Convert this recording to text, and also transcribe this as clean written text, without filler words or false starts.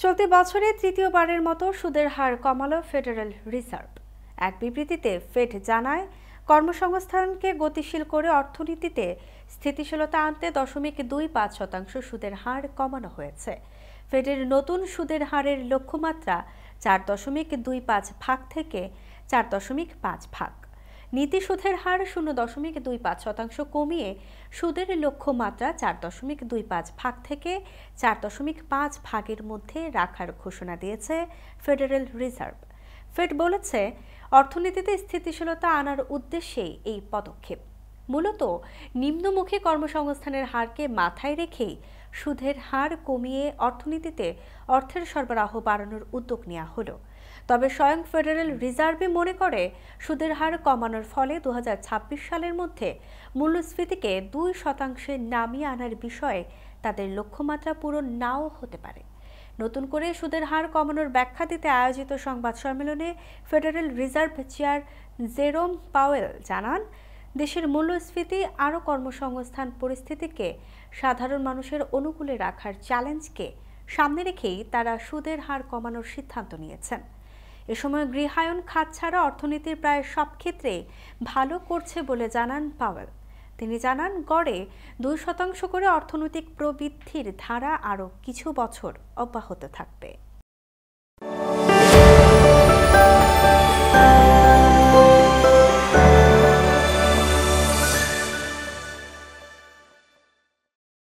চলতি বছরে তৃতীয়বারের মতো সুদের হার কমালো ফেডারেল রিজার্ভ। এক বিবৃতিতে ফেড জানায়, কর্মসংস্থানকে গতিশীল করে অর্থনীতিতে স্থিতিশীলতা আনতে 0.25% সুদের হার কমানো হয়েছে। ফেডের নতুন সুদের হারের লক্ষ্যমাত্রা 4.25 থেকে 4.5 নীতি সুদের হার 0.25% কমিয়ে সুদের লক্ষ্যমাত্রা 4.25 থেকে 4.5 মধ্যে রাখার ঘোষণা দিয়েছে ফেডারেল রিজার্ভ। ফেড বলেছে, অর্থনীতিতে স্থিতিশীলতা আনার উদ্দেশ্যেই এই পদক্ষেপ। মূলত নিম্নমুখী কর্মসংস্থানের হারকে মাথায় রেখেই সুদের হার কমিয়ে অর্থনীতিতে অর্থের সরবরাহ বাড়ানোর উদ্যোগ নেওয়া হলো। তবে স্বয়ং ফেডারেল রিজার্ভই মনে করে, সুদের হার কমানোর ফলে 2026 সালের মধ্যে মূল্যস্ফীতিকে 2% নামিয়ে আনার বিষয়ে তাদের লক্ষ্যমাত্রা পূরণ নাও হতে পারে। নতুন করে সুদের হার কমানোর ব্যাখ্যা দিতে আয়োজিত সংবাদ সম্মেলনে ফেডারেল রিজার্ভ চেয়ার জেরোম পাওয়েল জানান, দেশের মূল্যস্ফীতি আরও কর্মসংস্থান পরিস্থিতিকে সাধারণ মানুষের অনুকূলে রাখার চ্যালেঞ্জকে সামনে রেখেই তারা সুদের হার কমানোর সিদ্ধান্ত নিয়েছেন। এ সময় গৃহায়ন খাত ছাড়া অর্থনীতির প্রায় সব ক্ষেত্রে ভালো করছে বলে জানান পাওয়েল। তিনি জানান, গড়ে 2% করে অর্থনৈতিক প্রবৃদ্ধির ধারা আরও কিছু বছর অব্যাহত থাকবে।